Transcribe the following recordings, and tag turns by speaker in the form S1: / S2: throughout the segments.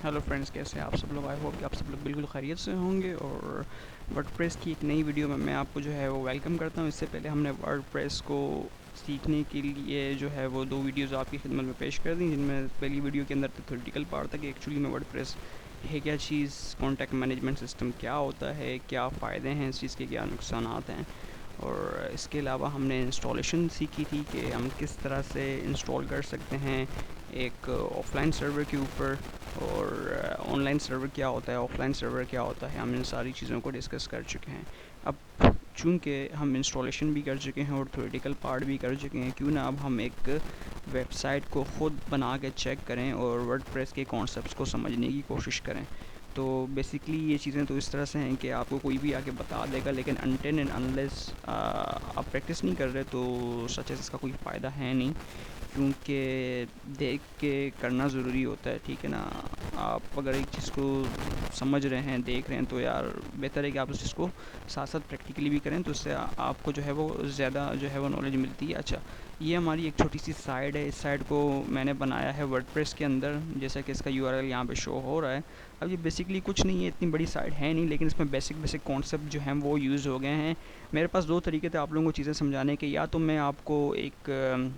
S1: Hello friends, कैसे हैं आप सब लोग। आई होप कि आप सब लोग बिल्कुल खैरियत से होंगे। और वर्डप्रेस की एक नई वीडियो में मैं आपको जो है वो वेलकम करता हूं। इससे पहले हमने वर्डप्रेस को सीखने के लिए जो है वो 2 वीडियोज़ आपकी खिदमत में पेश कर दी, जिनमें पहली वीडियो के अंदर थ्योरेटिकल पार्ट था कि एक्चुअली में वर्डप्रेस है क्या चीज़, कॉन्टैक्ट मैनेजमेंट सिस्टम क्या होता है, क्या फ़ायदे हैं इस चीज़ के, क्या नुकसानात हैं। और इसके अलावा हमने इंस्टॉलेशन सीखी थी कि हम किस तरह से इंस्टॉल कर सकते हैं एक ऑफ़लाइन सर्वर के ऊपर, और ऑनलाइन सर्वर क्या होता है, ऑफ़लाइन सर्वर क्या होता है। हम इन सारी चीज़ों को डिस्कस कर चुके हैं। अब चूँकि हम इंस्टॉलेशन भी कर चुके हैं और थ्योरेटिकल पार्ट भी कर चुके हैं, क्यों ना अब हम एक वेबसाइट को ख़ुद बना के चेक करें और वर्डप्रेस के कॉन्सेप्ट्स को समझने की कोशिश करें। तो बेसिकली ये चीज़ें तो इस तरह से हैं कि आपको कोई भी आके बता देगा, लेकिन अनटिल एंड अनलेस आप प्रैक्टिस नहीं कर रहे तो सच है इसका कोई फ़ायदा है नहीं, क्योंकि देख के करना ज़रूरी होता है। ठीक है ना, आप अगर एक चीज़ को समझ रहे हैं, देख रहे हैं, तो यार बेहतर है कि आप उस चीज़ को साथ साथ प्रैक्टिकली भी करें, तो उससे आपको जो है वो ज़्यादा जो है वो नॉलेज मिलती है। अच्छा, ये हमारी एक छोटी सी साइट है। इस साइट को मैंने बनाया है वर्डप्रेस के अंदर, जैसा कि इसका यूआरएल यहाँ पे शो हो रहा है। अब ये बेसिकली कुछ नहीं है, इतनी बड़ी साइट है नहीं, लेकिन इसमें बेसिक कॉन्सेप्ट जो हैं वो यूज़ हो गए हैं। मेरे पास 2 तरीके थे आप लोगों को चीज़ें समझाने के। या तो मैं आपको एक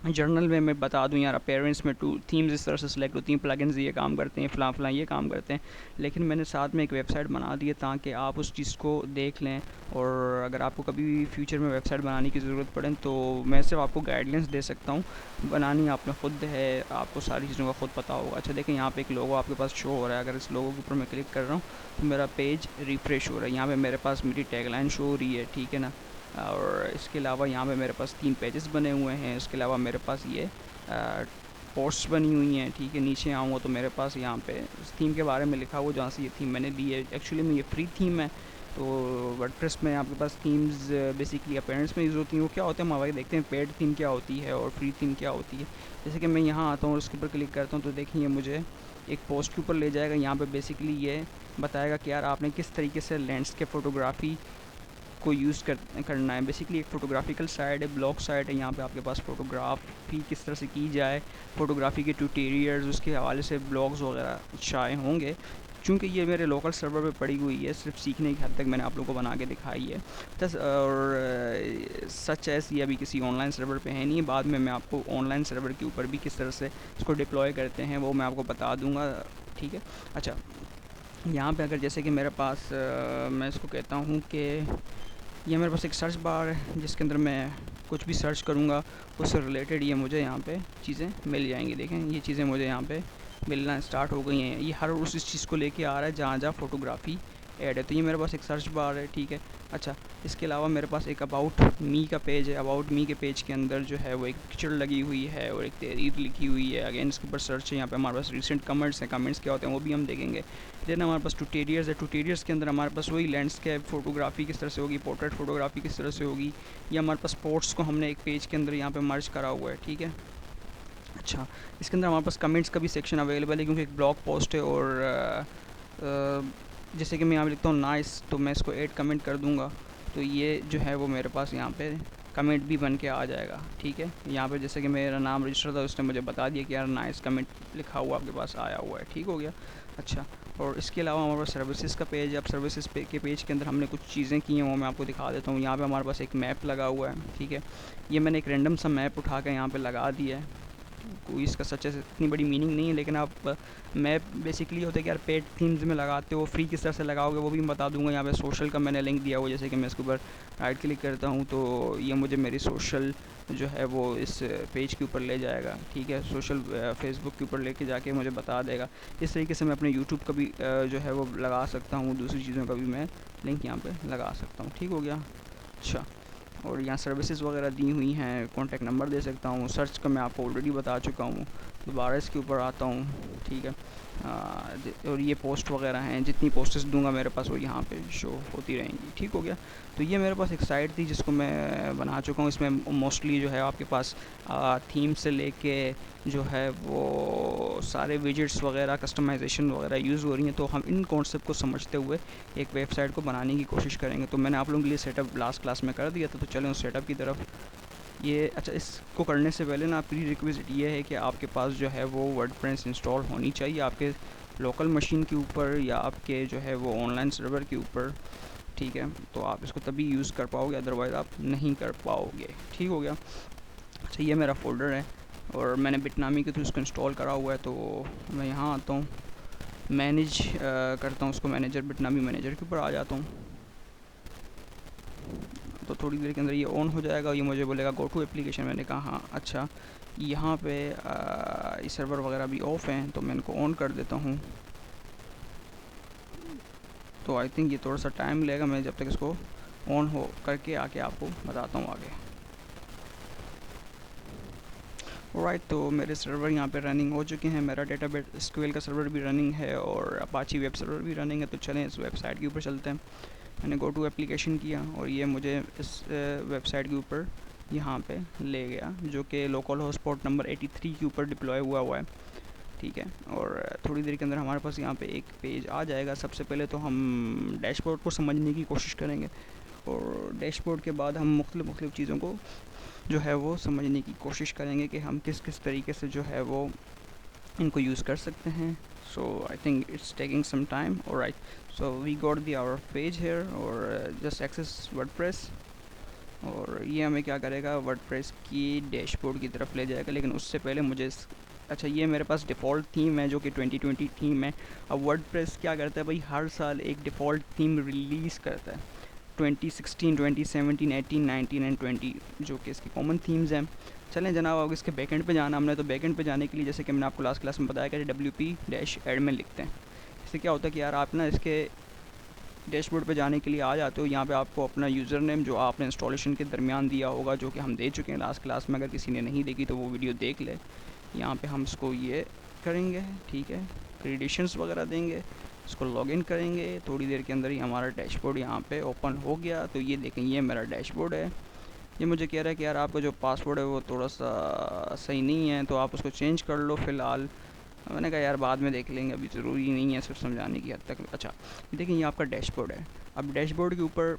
S1: जर्नल में मैं बता दूं यार पेरेंट्स में टू थीम्स इस तरह से सिलेक्ट होती हैं, प्लगइन्स ये काम करते हैं, फ़लाँ फ़लाँ ये काम करते हैं, लेकिन मैंने साथ में एक वेबसाइट बना दी है ताकि आप उस चीज़ को देख लें। और अगर आपको कभी भी फ्यूचर में वेबसाइट बनाने की ज़रूरत पड़े तो मैं सिर्फ आपको गाइडलाइंस दे सकता हूँ, बनानी आपने ख़ुद है, आपको सारी चीज़ों का ख़ुद पता होगा। अच्छा देखें, यहाँ पे एक लोगो आपके पास शो हो रहा है। अगर इस लोगो के ऊपर मैं क्लिक कर रहा हूँ तो मेरा पेज रिफ्रेश हो रहा है। यहाँ पर मेरे पास मेरी टैगलाइन शो हो रही है, ठीक है ना। और इसके अलावा यहाँ पे मेरे पास 3 पेजेस बने हुए हैं। इसके अलावा मेरे पास ये पोस्ट्स बनी हुई हैं, ठीक है। नीचे आऊँगा तो मेरे पास यहाँ पे इस थीम के बारे में लिखा हुआ, जहाँ से ये थीम मैंने ली है। एक्चुअली में ये फ्री थीम है। तो वर्डप्रेस में आपके पास थीम्स बेसिकली अपेरेंट्स में यूज़ होती हैं। वो क्या होते हैं, हम आगे देखते हैं पेड थीम क्या होती है और फ्री थीम क्या होती है। जैसे कि मैं यहाँ आता हूँ और इसके ऊपर क्लिक करता हूँ तो देखिए मुझे एक पोस्ट के ऊपर ले जाएगा। यहाँ पे बेसिकली ये बताएगा कि यार आपने किस तरीके से लैंडस्केप फ़ोटोग्राफ़ी को यूज़ करना है। बेसिकली एक फ़ोटोग्राफिकल साइट है, ब्लॉग साइट है। यहाँ पे आपके पास फ़ोटोग्राफ़ी किस तरह से की जाए, फ़ोटोग्राफ़ी के ट्यूटोरियल्स, उसके हवाले से ब्लॉग्स वगैरह शाये होंगे। चूँकि ये मेरे लोकल सर्वर पे पड़ी हुई है, सिर्फ सीखने की हद तक मैंने आप लोगों को बना के दिखाई है। और सच एस ये अभी किसी ऑनलाइन सर्वर पे है नहीं। बाद में मैं आपको ऑनलाइन सर्वर के ऊपर भी किस तरह से इसको डिप्लॉय करते हैं वो मैं आपको बता दूँगा, ठीक है। अच्छा, यहाँ पे अगर जैसे कि मेरे पास मैं इसको कहता हूँ कि ये मेरे पास एक सर्च बार है, जिसके अंदर मैं कुछ भी सर्च करूँगा उससे रिलेटेड ये मुझे यहाँ पे चीज़ें मिल जाएंगी। देखें ये चीज़ें मुझे यहाँ पे मिलना स्टार्ट हो गई हैं। ये हर उस चीज़ को लेके आ रहा है जहाँ जहाँ फ़ोटोग्राफ़ी ऐड है। तो ये मेरे पास एक सर्च बार है, ठीक है। अच्छा, इसके अलावा मेरे पास एक अबाउट मी का पेज है। अबाउट मी के पेज के अंदर जो है वो एक पिक्चर लगी हुई है और एक तहरीर लिखी हुई है। अगेन इसके ऊपर सर्च है। यहाँ पे हमारे पास रिसेंट कमेंट्स हैं, कमेंट्स क्या होते हैं वो भी हम देखेंगे। देन हमारे पास ट्यूटोरियल्स है। ट्यूटोरियल्स के अंदर हमारे पास वही लैंडस्केप फ़ोटोग्राफ़ी किस तरह से होगी, पोर्ट्रेट फ़ोटोग्राफ़ी किस तरह से होगी। या हमारे पास स्पोर्ट्स को हमने एक पेज के अंदर यहाँ पे मर्ज करा हुआ है, ठीक है। अच्छा, इसके अंदर हमारे पास कमेंट्स का भी सेक्शन अवेलेबल है, क्योंकि एक ब्लॉग पोस्ट है। और जैसे कि मैं यहाँ पे लिखता हूँ नाइस, तो मैं इसको ऐड कमेंट कर दूँगा तो ये जो है वो मेरे पास यहाँ पे कमेंट भी बन के आ जाएगा, ठीक है। यहाँ पे जैसे कि मेरा नाम रजिस्टर था, उसने मुझे बता दिया कि यार नाइस कमेंट लिखा हुआ आपके पास आया हुआ है, ठीक हो गया। अच्छा, और इसके अलावा हमारे पास सर्विसेज का पेज है। अब सर्विसेज के पेज के अंदर हमने कुछ चीज़ें की हैं, वो मैं आपको दिखा देता हूँ। यहाँ पे हमारे पास एक मैप लगा हुआ है, ठीक है। ये मैंने एक रैंडम सा मैप उठा के यहाँ पे लगा दिया है। कोई इसका सच से इतनी बड़ी मीनिंग नहीं है, लेकिन आप मैप बेसिकली होता है कि यार पेड थीम्स में लगाते हो, फ्री किस तरह से लगाओगे वो भी मैं बता दूंगा। यहाँ पे सोशल का मैंने लिंक दिया हुआ, जैसे कि मैं इसके ऊपर राइट क्लिक करता हूँ तो ये मुझे मेरी सोशल जो है वो इस पेज के ऊपर ले जाएगा, ठीक है। सोशल फेसबुक के ऊपर लेके जाके मुझे बता देगा। इस तरीके से मैं अपने यूट्यूब का भी जो है वो लगा सकता हूँ, दूसरी चीज़ों का भी मैं लिंक यहाँ पर लगा सकता हूँ, ठीक हो गया। अच्छा, और यहाँ सर्विसेज वगैरह दी हुई हैं, कॉन्टैक्ट नंबर दे सकता हूँ। सर्च का मैं आपको ऑलरेडी बता चुका हूँ, दोबारा इसके ऊपर आता हूँ, ठीक है। और ये पोस्ट वगैरह हैं, जितनी पोस्ट्स दूंगा मेरे पास वो यहाँ पे शो होती रहेंगी, ठीक हो गया। तो ये मेरे पास एक साइट थी जिसको मैं बना चुका हूँ। इसमें मोस्टली जो है आपके पास थीम से लेके जो है वो सारे विजेट्स वगैरह, कस्टमाइजेशन वगैरह यूज़ हो रही हैं। तो हम इन कॉन्सेप्ट को समझते हुए एक वेबसाइट को बनाने की कोशिश करेंगे। तो मैंने आप लोगों के लिए सेटअप लास्ट क्लास में कर दिया था, तो चलें उस सेटअप की तरफ। ये अच्छा, इसको करने से पहले ना प्री रिक्विजिट ये है कि आपके पास जो है वो वर्डप्रेस इंस्टॉल होनी चाहिए आपके लोकल मशीन के ऊपर या आपके जो है वो ऑनलाइन सर्वर के ऊपर, ठीक है, तो आप इसको तभी यूज़ कर पाओगे, अदरवाइज़ आप नहीं कर पाओगे। ठीक हो गया। अच्छा, ये मेरा फ़ोल्डर है और मैंने बिटनामी के थ्रू इसको इंस्टॉल करा हुआ है। तो मैं यहाँ आता हूँ, मैनेज करता हूँ उसको, मैनेजर, बिटनामी मैनेजर के ऊपर आ जाता हूँ। तो थोड़ी देर के अंदर ये ऑन हो जाएगा। ये मुझे बोलेगा गो टू एप्लीकेशन। मैंने कहा हाँ। अच्छा, यहाँ पे ये सर्वर वगैरह भी ऑफ़ हैं, तो मैं इनको ऑन कर देता हूँ। तो आई थिंक ये थोड़ा सा टाइम लगेगा, मैं जब तक इसको ऑन हो करके आके आपको बताता हूँ आगे। ऑलराइट, तो मेरे सर्वर यहाँ पे रनिंग हो चुके हैं। मेरा डेटाबेस एसक्यूएल का सर्वर भी रनिंग है और अपाची वेब सर्वर भी रनिंग है। तो चलें इस वेबसाइट के ऊपर चलते हैं। मैंने गो टू एप्लीकेशन किया और ये मुझे इस वेबसाइट के ऊपर यहाँ पे ले गया, जो कि लोकल हॉटस्पॉट नंबर 83 के ऊपर डिप्लॉय हुआ है। ठीक है, और थोड़ी देर के अंदर हमारे पास यहाँ पे एक पेज आ जाएगा। सबसे पहले तो हम डैशबोर्ड को समझने की कोशिश करेंगे और डैशबोर्ड के बाद हम मुख्तलिफ़ चीज़ों को जो है वो समझने की कोशिश करेंगे कि हम किस किस तरीके से जो है वो इनको यूज़ कर सकते हैं। So I think it's taking some time. Alright, so we got the our page here और जस्ट एक्सेस वर्डप्रेस। और ये हमें क्या करेगा, वर्डप्रेस की डैशबोर्ड की तरफ ले जाएगा। लेकिन उससे पहले मुझे अच्छा, ये मेरे पास डिफ़ॉल्ट थीम है जो कि 2020 थीम है। अब वर्डप्रेस क्या करता है भाई, हर साल एक डिफ़ॉल्ट थीम रिलीज़ करता है। 2016, 2017, 18, 19 एंड 20 जो कि इसकी कॉमन थीम्स हैं। चलें जनाब, अब इसके बैकेंड पे जाना हमने। तो बैकेंड पे जाने के लिए जैसे कि मैंने आपको लास्ट क्लास में बताया कि wp-admin लिखते हैं। इससे क्या होता है कि यार आप ना इसके डैशबोर्ड पे जाने के लिए आ जाते हो। यहाँ पे आपको अपना यूज़र नेम जो आपने इंस्टॉलेशन के दरमियान दिया होगा, जो कि हम दे चुके हैं लास्ट क्लास में, अगर किसी ने नहीं देखी तो वो वीडियो देख ले। यहाँ पे हम इसको ये करेंगे, ठीक है, क्रेडेंशियल्स वगैरह देंगे, इसको लॉगिन करेंगे। थोड़ी देर के अंदर ही हमारा डैशबोर्ड यहाँ पे ओपन हो गया। तो ये देखें, ये मेरा डैशबोर्ड है। ये मुझे कह रहा है कि यार आपका जो पासवर्ड है वो थोड़ा सा सही नहीं है, तो आप उसको चेंज कर लो फ़िलहाल। मैंने कहा यार बाद में देख लेंगे, अभी ज़रूरी नहीं है, सिर्फ समझाने की हद तक। अच्छा, देखिए ये आपका डैशबोर्ड है। अब डैशबोर्ड के ऊपर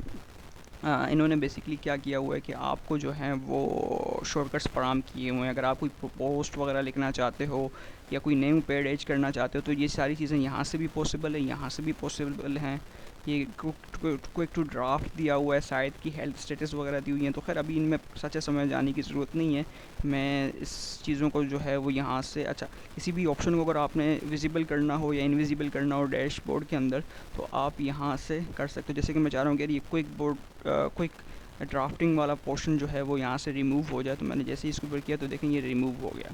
S1: इन्होंने बेसिकली क्या किया हुआ है कि आपको जो है वो शॉर्टकट्स फराहम किए हुए हैं। अगर आप कोई पोस्ट वगैरह लिखना चाहते हो या कोई न्यू पेज ऐड करना चाहते हो तो ये सारी चीज़ें यहाँ से भी पॉसिबल है, यहाँ से भी पॉसिबल हैं। ये क्विक टू ड्राफ्ट दिया हुआ है, साइट की हेल्थ स्टेटस वगैरह दी हुई हैं। तो खैर अभी इनमें सच समझ जाने की ज़रूरत नहीं है। मैं इस चीज़ों को जो है वो यहाँ से, अच्छा, किसी भी ऑप्शन को अगर आपने विजिबल करना हो या इनविजिबल करना हो डैशबोर्ड के अंदर, तो आप यहाँ से कर सकते हो। जैसे कि मैं चाह रहा हूँ कि ये क्विक ड्राफ्टिंग वाला पोर्शन जो है वो यहाँ से रिमूव हो जाए। तो मैंने जैसे ही इसके ऊपर किया तो देखें ये रिमूव हो गया।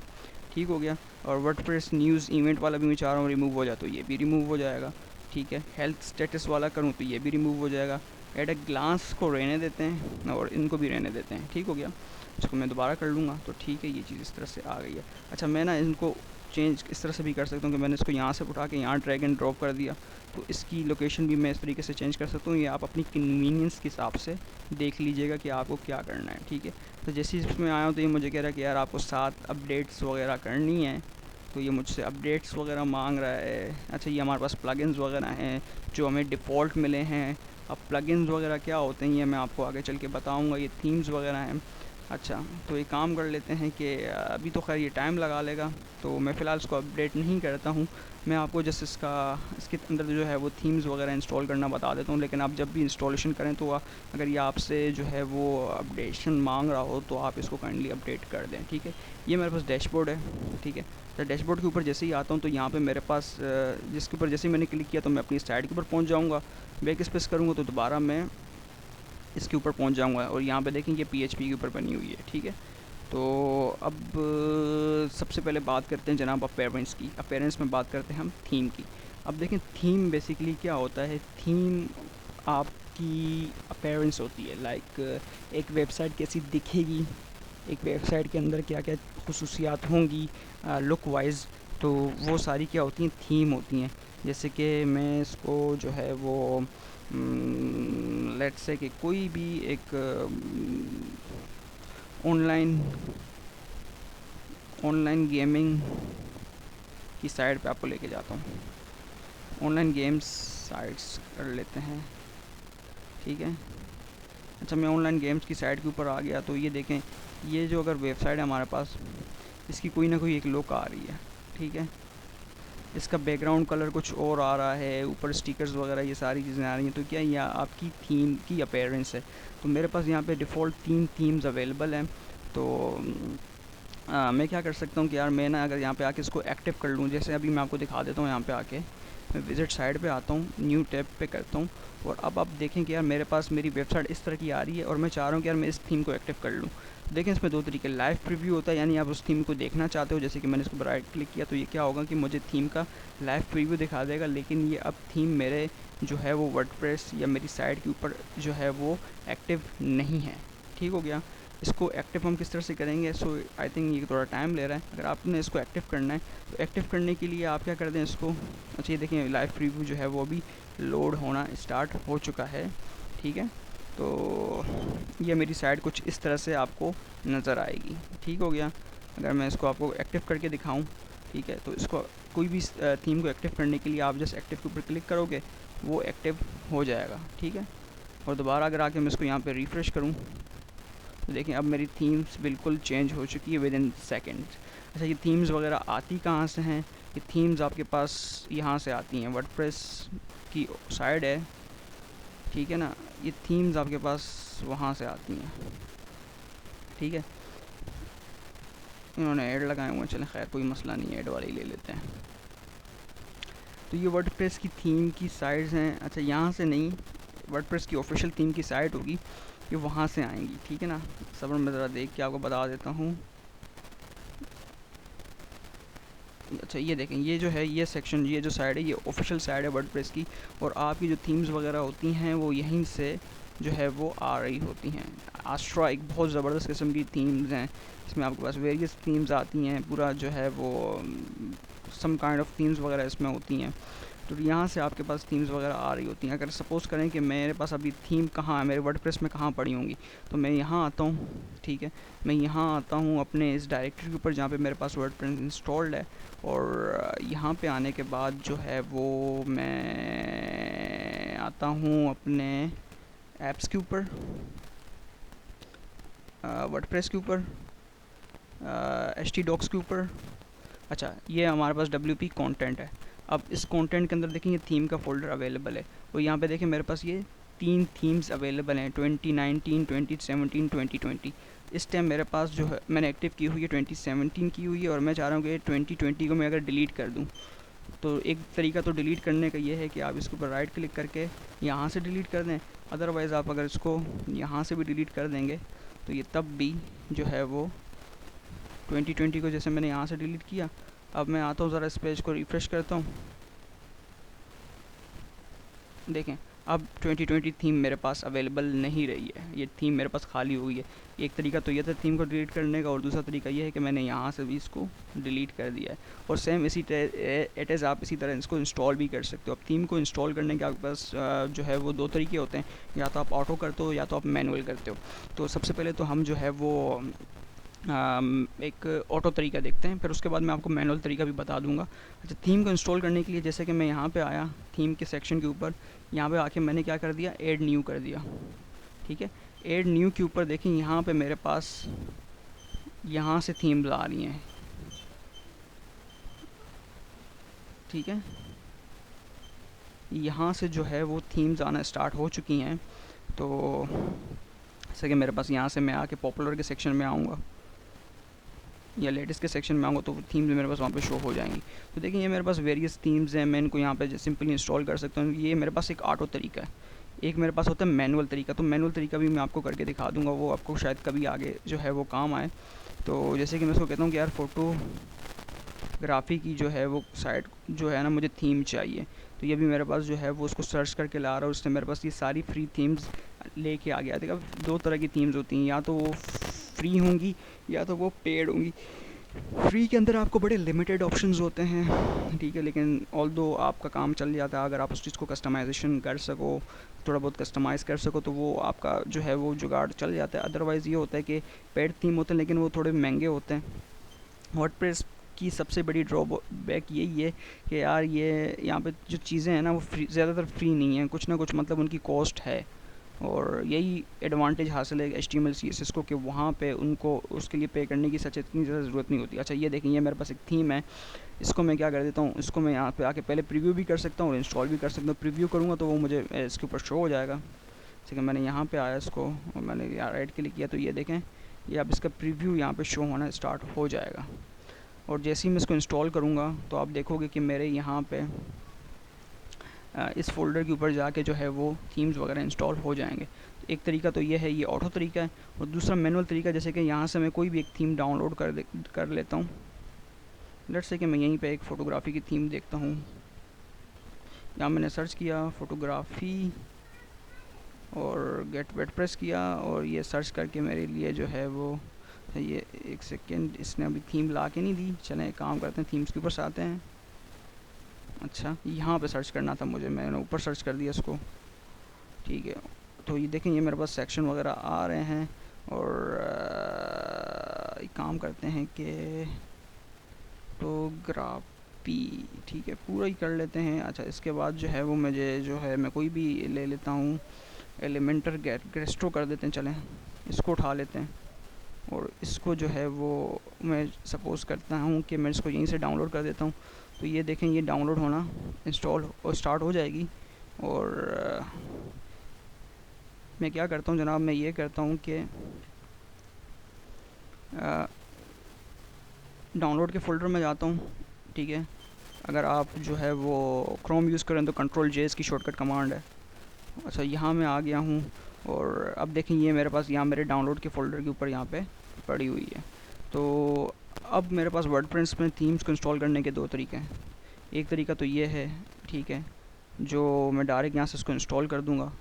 S1: ठीक हो गया। और वर्डप्रेस न्यूज़ इवेंट वाला भी मैं चाह रहा हूँ रिमूव हो जाए, तो ये भी रिमूव हो जाएगा। ठीक है, हेल्थ स्टेटस वाला करूँ तो ये भी रिमूव हो जाएगा। एट अ ग्लांस को रहने देते हैं और इनको भी रहने देते हैं। ठीक हो गया। इसको मैं दोबारा कर लूँगा तो ठीक है, ये चीज़ इस तरह से आ गई है। अच्छा, मैं ना इनको चेंज इस तरह से भी कर सकता हूँ कि मैंने इसको यहाँ से उठा के यहाँ ड्रैग एंड ड्रॉप कर दिया, तो इसकी लोकेशन भी मैं इस तरीके से चेंज कर सकता हूँ। ये आप अपनी कन्वीनियंस के हिसाब से देख लीजिएगा कि आपको क्या करना है। ठीक है, तो जैसे ही इसमें आया हूँ तो ये मुझे कह रहा है कि यार आपको 7 अपडेट्स वगैरह करनी है, तो ये मुझसे अपडेट्स वगैरह मांग रहा है। अच्छा, ये हमारे पास प्लगइन्स वगैरह हैं जो हमें डिफ़ॉल्ट मिले हैं। अब प्लगइन्स वगैरह क्या होते हैं ये मैं आपको आगे चल के बताऊँगा। ये थीम्स वगैरह हैं। अच्छा, तो एक काम कर लेते हैं कि अभी तो खैर ये टाइम लगा लेगा, तो मैं फ़िलहाल इसको अपडेट नहीं करता हूँ। मैं आपको जस्ट इसके अंदर जो है वो थीम्स वगैरह इंस्टॉल करना बता देता हूँ। लेकिन आप जब भी इंस्टॉलेशन करें तो अगर ये आपसे जो है वो अपडेशन मांग रहा हो तो आप इसको काइंडली अपडेट कर दें। ठीक है, ये मेरे पास डैशबोर्ड है। ठीक है, तो डैशबोर्ड के ऊपर जैसे ही आता हूँ तो यहाँ पे मेरे पास जिसके ऊपर जैसे ही मैंने क्लिक किया तो मैं अपनी साइड के ऊपर पहुँच जाऊँगा। बैक स्पेस करूँगा तो दोबारा मैं इसके ऊपर पहुंच जाऊंगा और यहाँ पे देखें ये PHP के ऊपर बनी हुई है। ठीक है, तो अब सबसे पहले बात करते हैं जनाब अपीयरेंस की। अपीयरेंस में बात करते हैं हम थीम की। अब देखें थीम बेसिकली क्या होता है। थीम आपकी अपीयरेंस होती है, लाइक एक वेबसाइट कैसी दिखेगी, एक वेबसाइट के अंदर क्या क्या खुसूसियात होंगी लुक वाइज, तो वो सारी क्या होती हैं, थीम होती हैं। जैसे कि मैं इसको जो है वो लेट्स से कि कोई भी एक ऑनलाइन गेमिंग की साइट पे आपको लेके जाता हूँ। ऑनलाइन गेम्स साइट्स कर लेते हैं। ठीक है, अच्छा, मैं ऑनलाइन गेम्स की साइट के ऊपर आ गया तो ये देखें, ये जो अगर वेबसाइट है हमारे पास, इसकी कोई ना कोई एक लुक आ रही है। ठीक है, इसका बैकग्राउंड कलर कुछ और आ रहा है, ऊपर स्टिकर्स वगैरह ये सारी चीज़ें आ रही हैं, तो क्या ये आपकी थीम की अपीयरेंस है। तो मेरे पास यहाँ पे डिफ़ॉल्ट 3 थीम्स अवेलेबल हैं। तो मैं क्या कर सकता हूँ कि यार मैं ना अगर यहाँ पे आके इसको एक्टिव कर लूँ, जैसे अभी मैं आपको दिखा देता हूँ। यहाँ पे आके मैं विज़िट साइड पे आता हूँ, न्यू टैब पे करता हूँ, और अब आप देखें कि यार मेरे पास मेरी वेबसाइट इस तरह की आ रही है, और मैं चाह रहा हूँ कि यार मैं इस थीम को एक्टिव कर लूँ। देखें इसमें 2 तरीके, लाइव प्रीव्यू होता है, यानी आप उस थीम को देखना चाहते हो, जैसे कि मैंने इसको राइट क्लिक किया तो ये क्या होगा कि मुझे थीम का लाइव प्रीव्यू दिखा देगा, लेकिन ये अब थीम मेरे जो है वो वर्डप्रेस या मेरी साइट के ऊपर जो है वो एक्टिव नहीं है। ठीक हो गया। इसको एक्टिव हम किस तरह से करेंगे, सो आई थिंक ये थोड़ा टाइम ले रहा है। अगर आपने इसको एक्टिव करना है तो एक्टिव करने के लिए आप क्या कर दें इसको, अच्छा ये देखें लाइव प्रीव्यू जो है वो अभी लोड होना स्टार्ट हो चुका है। ठीक है, तो ये मेरी साइट कुछ इस तरह से आपको नज़र आएगी। ठीक हो गया। अगर मैं इसको आपको एक्टिव करके दिखाऊं, ठीक है, तो इसको कोई भी थीम को एक्टिव करने के लिए आप जस्ट एक्टिव के ऊपर क्लिक करोगे, वो एक्टिव हो जाएगा। ठीक है, और दोबारा अगर आके मैं इसको यहाँ पे रिफ़्रेश करूँ तो देखें अब मेरी थीम्स बिल्कुल चेंज हो चुकी है विद इन सेकेंड्स। अच्छा, ये थीम्स वगैरह आती कहाँ से हैं? ये थीम्स आपके पास यहाँ से आती हैं, वर्डप्रेस की साइड है, ठीक है ना, ये थीम्स आपके पास वहाँ से आती हैं। ठीक है, इन्होंने ऐड लगाए हुए हैं, चलें खैर कोई मसला नहीं, ऐड वाले ही ले लेते हैं। तो ये वर्डप्रेस की थीम की साइट्स हैं। अच्छा, यहाँ से नहीं, वर्डप्रेस की ऑफिशियल थीम की साइट होगी, ये वहाँ से आएंगी। ठीक है ना, सब्र मैं ज़रा देख के आपको बता देता हूँ। अच्छा ये देखें, ये जो है ये सेक्शन, ये जो साइड है ये ऑफिशियल साइड है वर्डप्रेस की, और आपकी जो थीम्स वगैरह होती हैं वो यहीं से जो है वो आ रही होती हैं। आस्ट्रा एक बहुत ज़बरदस्त किस्म की थीम्स हैं, इसमें आपके पास वेरियस थीम्स आती हैं, पूरा जो है वो सम काइंड ऑफ थीम्स वगैरह इसमें होती हैं। तो यहाँ से आपके पास थीम्स वगैरह आ रही होती हैं। अगर सपोज़ करें कि मेरे पास अभी थीम कहाँ है, मेरे वर्डप्रेस में कहाँ पड़ी होंगी, तो मैं यहाँ आता हूँ। ठीक है, मैं यहाँ आता हूँ अपने इस डायरेक्टरी के ऊपर जहाँ पे मेरे पास वर्डप्रेस इंस्टॉल्ड है, और यहाँ पे आने के बाद जो है वो मैं आता हूँ अपने ऐप्स के ऊपर, वर्डप्रेस के ऊपर, htdocs के ऊपर। अच्छा, ये हमारे पास WP कंटेंट है। अब इस कंटेंट के अंदर देखें ये थीम का फ़ोल्डर अवेलेबल है, और यहाँ पे देखें मेरे पास ये 3 थीम्स अवेलेबल हैं, 2019, 2017, 2020। इस टाइम मेरे पास जो है मैंने एक्टिव की हुई है 2017 की हुई है, और मैं चाह रहा हूँ कि 2020 को मैं अगर डिलीट कर दूँ, तो एक तरीका तो डिलीट करने का ये है कि आप इसके ऊपर राइट क्लिक करके यहाँ से डिलीट कर दें। अदरवाइज़ आप अगर इसको यहाँ से भी डिलीट कर देंगे तो ये तब भी जो है वो 2020 को जैसे मैंने यहाँ से डिलीट किया। अब मैं आता हूँ, ज़रा इस पेज को रिफ़्रेश करता हूँ, देखें अब 2020 थीम मेरे पास अवेलेबल नहीं रही है, ये थीम मेरे पास खाली हुई है। एक तरीका तो ये था थीम को डिलीट करने का, और दूसरा तरीका ये है कि मैंने यहाँ से भी इसको डिलीट कर दिया है। और सेम इसी इट इज़ आप इसी तरह इसको इंस्टॉल भी कर सकते हो। अब थीम को इंस्टॉल करने के आपके पास जो है वो 2 तरीके होते हैं, या तो आप ऑटो करते हो या तो आप मैनुअल करते हो। तो सबसे पहले तो हम जो है वो एक ऑटो तरीका देखते हैं, फिर उसके बाद मैं आपको मैनुअल तरीका भी बता दूंगा। अच्छा, थीम को इंस्टॉल करने के लिए जैसे कि मैं यहाँ पे आया थीम के सेक्शन के ऊपर, यहाँ पे आके मैंने क्या कर दिया, ऐड न्यू कर दिया। ठीक है, ऐड न्यू के ऊपर देखें यहाँ पे मेरे पास यहाँ से थीम्स आ रही हैं। ठीक है, यहाँ से जो है वो थीम्स आना स्टार्ट हो चुकी हैं। तो जैसे कि मेरे पास यहाँ से मैं आके पॉपुलर के सेक्शन में आऊँगा या लेटेस्ट के सेक्शन में आऊँगा, तो थीम्स मेरे पास वहाँ पे शो हो जाएंगी। तो देखिए ये मेरे पास वेरियस थीम्स हैं, मैं इनको यहाँ पे सिंपली इंस्टॉल कर सकता हूँ। ये मेरे पास एक ऑटो तरीका है, एक मेरे पास होता है मैनुअल तरीका। तो मैनुअल तरीका भी मैं आपको करके दिखा दूँगा, वो आपको शायद कभी आगे जो है वो काम आए। तो जैसे कि मैं उसको कहता हूँ कि यार फोटोग्राफी की जो है वो साइट जो है ना, मुझे थीम चाहिए, तो ये भी मेरे पास जो है वो उसको सर्च करके ला रहा है, उसने मेरे पास ये सारी फ्री थीम्स लेके आ गया। देखा, 2 तरह की थीम्स होती हैं, या तो वो फ्री होंगी या तो वो पेड होंगी। फ्री के अंदर आपको बड़े लिमिटेड ऑप्शंस होते हैं, ठीक है, लेकिन ऑल्दो आपका काम चल जाता है अगर आप उस चीज़ को कस्टमाइजेशन कर सको, थोड़ा बहुत कस्टमाइज़ कर सको, तो वो आपका जो है वो जुगाड़ चल जाता है। अदरवाइज़ ये होता है कि पेड थीम होते हैं लेकिन वो थोड़े महंगे होते हैं। वर्डप्रेस की सबसे बड़ी ड्रॉबैक यही है कि यार ये यहाँ पे जो चीज़ें हैं ना वो ज़्यादातर फ्री नहीं हैं, कुछ ना कुछ मतलब उनकी कॉस्ट है। और यही एडवांटेज हासिल है HTML CSS को कि वहाँ पे उनको उसके लिए पे करने की सच इतनी ज़्यादा ज़रूरत नहीं होती। अच्छा ये देखें, ये मेरे पास एक थीम है, इसको मैं क्या कर देता हूँ, इसको मैं यहाँ पे आके पहले प्रीव्यू भी कर सकता हूँ और इंस्टॉल भी कर सकता हूँ। प्रीव्यू करूँगा तो वो मुझे इसके ऊपर शो हो जाएगा। ठीक है, मैंने यहाँ पे आया इसको और मैंने यहाँ राइट क्लिक किया तो ये देखें, ये अब इसका प्रीव्यू यहाँ पे शो होना स्टार्ट हो जाएगा। और जैसे ही मैं इसको इंस्टॉल करूँगा तो आप देखोगे कि मेरे यहाँ पे इस फोल्डर के ऊपर जाके जो है वो थीम्स वगैरह इंस्टॉल हो जाएंगे। एक तरीका तो ये है, ये ऑटो तरीका है, और दूसरा मैनुअल तरीका, जैसे कि यहाँ से मैं कोई भी एक थीम डाउनलोड कर लेता हूँ। लेट्स से कि मैं यहीं पे एक फ़ोटोग्राफ़ी की थीम देखता हूँ। यहाँ मैंने सर्च किया फ़ोटोग्राफ़ी और गेट वर्डप्रेस किया और ये सर्च करके मेरे लिए जो है वो, ये एक सेकेंड, इसने अभी थीम ला के नहीं दी। चलें एक काम करते हैं, थीम्स के ऊपर से आते हैं। अच्छा यहाँ पे सर्च करना था मुझे, मैंने ऊपर सर्च कर दिया इसको। ठीक है, तो ये देखें, ये मेरे पास सेक्शन वगैरह आ रहे हैं। और एक काम करते हैं कि फोटोग्राफी, ठीक है, पूरा ही कर लेते हैं। अच्छा इसके बाद जो है वो मुझे जो है मैं कोई भी ले लेता हूँ, एलिमेंटर गेस्ट्रो कर देते हैं। चलें इसको उठा लेते हैं और इसको जो है वो मैं सपोज़ करता हूँ कि मैं इसको यहीं से डाउनलोड कर देता हूँ। तो ये देखें, ये डाउनलोड होना इंस्टॉल और स्टार्ट हो जाएगी। और मैं क्या करता हूँ जनाब, मैं ये करता हूँ कि डाउनलोड के फ़ोल्डर में जाता हूँ। ठीक है, अगर आप जो है वो क्रोम यूज़ करें तो Ctrl+J की शॉर्टकट कमांड है। अच्छा यहाँ मैं आ गया हूँ और अब देखें, ये मेरे पास यहाँ मेरे डाउनलोड के फ़ोल्डर के ऊपर यहाँ पे पड़ी हुई है। तो अब मेरे पास वर्डप्रेस में थीम्स को इंस्टॉल करने के दो तरीके हैं। एक तरीका तो ये है, ठीक है, जो मैं डायरेक्ट यहाँ से इसको इंस्टॉल कर दूँगा,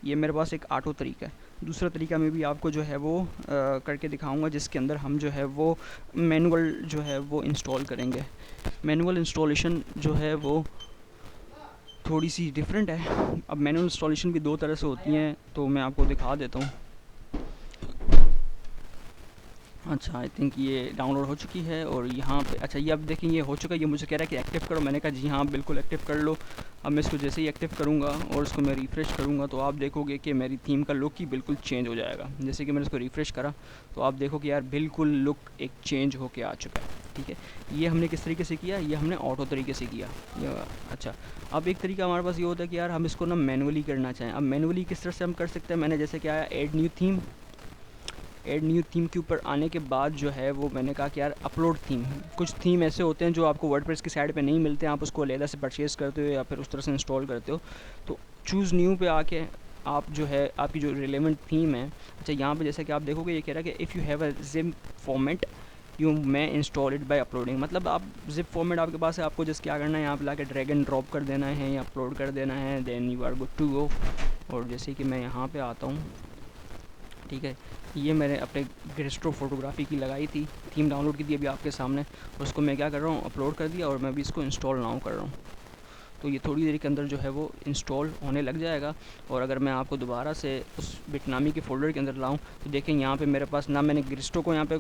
S1: ये मेरे पास एक ऑटो तरीका है। दूसरा तरीका मैं भी आपको जो है वो करके दिखाऊंगा, जिसके अंदर हम जो है वो मैनुअल जो है वो इंस्टॉल करेंगे। मैनुअल इंस्टॉलेशन जो है वो थोड़ी सी डिफरेंट है। अब मैनुअल इंस्टॉलेशन भी दो तरह से होती हैं, तो मैं आपको दिखा देता हूँ। अच्छा आई थिंक ये डाउनलोड हो चुकी है और यहाँ पे, अच्छा ये अब देखें ये हो चुका है। ये मुझे कह रहा है कि एक्टिव करो, मैंने कहा जी हाँ बिल्कुल एक्टिव कर लो। अब मैं इसको जैसे ही एक्टिव करूँगा और इसको मैं रिफ़्रेश करूँगा तो आप देखोगे कि मेरी थीम का लुक ही बिल्कुल चेंज हो जाएगा। जैसे कि मैंने इसको रिफ़्रेश करा तो आप देखो कि यार बिल्कुल लुक एक चेंज होके आ चुका है। ठीक है, ये हमने किस तरीके से किया, ये हमने ऑटो तरीके से किया। अच्छा अब एक तरीका हमारे पास ये होता है कि यार हम इसको ना मैनुअली करना चाहें। अब मैनुअली किस तरह से हम कर सकते हैं, मैंने जैसे क्या है ऐड न्यू थीम के ऊपर आने के बाद जो है वो मैंने कहा कि यार अपलोड थीम। कुछ थीम ऐसे होते हैं जो आपको वर्डप्रेस की साइड पे नहीं मिलते हैं, आप उसको अलग से परचेज़ करते हो या फिर उस तरह से इंस्टॉल करते हो। तो चूज़ न्यू पे आके आप जो है आपकी जो रिलेवेंट थीम है, अच्छा यहाँ पे जैसे कि आप देखोगे ये कह रहा है कि if you have a zip format you मैं इंस्टॉल इट बाय अपलोडिंग। मतलब आप जिप फॉर्मेट आपके पास है, आपको जस्ट क्या करना है, यहाँ पे लाके ड्रैग एंड ड्रॉप कर देना है या अपलोड कर देना है, then you are good to go. और जैसे कि मैं यहाँ पे आता हूँ, ठीक है, ये मैंने अपने गेस्ट्रो फोटोग्राफी की लगाई थी, थीम डाउनलोड की थी अभी आपके सामने, उसको मैं क्या कर रहा हूँ अपलोड कर दिया और मैं अभी इसको इंस्टॉल नाउ कर रहा हूँ। तो ये थोड़ी देर के अंदर जो है वो इंस्टॉल होने लग जाएगा। और अगर मैं आपको दोबारा से उस बिटनामी के फ़ोल्डर के अंदर लाऊं तो देखें यहाँ पे मेरे पास ना मैंने गेस्ट्रो को यहाँ पे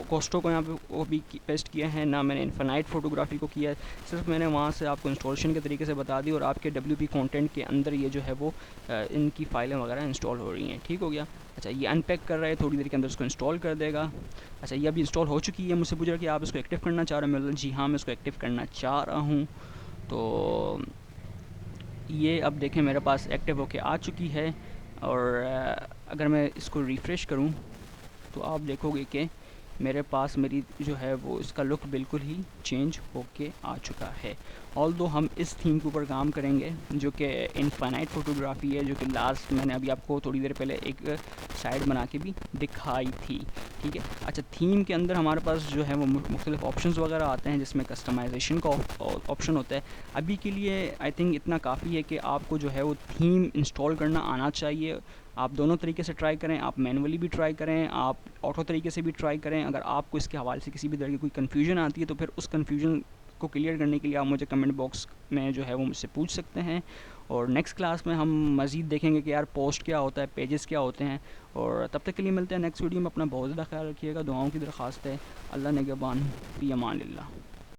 S1: कोस्टो को यहाँ पे वो भी पेस्ट किया है, ना मैंने इन्फिनाइट फ़ोटोग्राफी को किया है। सिर्फ मैंने वहाँ से आपको इंस्टॉलेशन के तरीके से बता दी और आपके WP कंटेंट के अंदर ये जो है वो इनकी फ़ाइलें वगैरह इंस्टॉल हो रही हैं। ठीक हो गया। अच्छा ये अनपैक कर रहा है, थोड़ी देर के अंदर इसको इंस्टॉल कर देगा। अच्छा ये अभी इंस्टॉल हो चुकी है। मुझसे पूछ रहा कि आप इसको एक्टिव करना चाह रहे हैं, मैं जी हाँ मैं इसको एक्टिव करना चाह रहा हूँ। तो ये अब देखें मेरे पास एक्टिव होके आ चुकी है। और अगर मैं इसको रिफ़्रेश करूं तो आप देखोगे कि मेरे पास मेरी जो है वो इसका लुक बिल्कुल ही चेंज होके आ चुका है। ऑल्दो हम इस थीम के ऊपर काम करेंगे जो कि इनफाइनाइट फ़ोटोग्राफी है, जो कि लास्ट मैंने अभी आपको थोड़ी देर पहले एक साइड बना के भी दिखाई थी। ठीक है, अच्छा थीम के अंदर हमारे पास जो है वो मुख्तलिफ ऑप्शंस वगैरह आते हैं जिसमें कस्टमाइजेशन का ऑप्शन होता है। अभी के लिए आई थिंक इतना काफ़ी है कि आपको जो है वो थीम इंस्टॉल करना आना चाहिए। आप दोनों तरीके से ट्राई करें, आप मैनुअली भी ट्राई करें, आप ऑटो तरीके से भी ट्राई करें। अगर आपको इसके हवाले से किसी भी तरह की कोई कन्फ्यूजन आती है तो फिर उस कन्फ्यूजन को क्लियर करने के लिए आप मुझे कमेंट बॉक्स में जो है वो मुझसे पूछ सकते हैं। और नेक्स्ट क्लास में हम मज़ीद देखेंगे कि यार पोस्ट क्या होता है, पेजेस क्या होते हैं। और तब तक के लिए मिलते हैं नेक्स्ट वीडियो में। अपना बहुत ज़्यादा ख्याल रखिएगा, दुआओं की दरख्वास्त है। अल्लाह निगहबान, फ़ी अमान अल्लाह।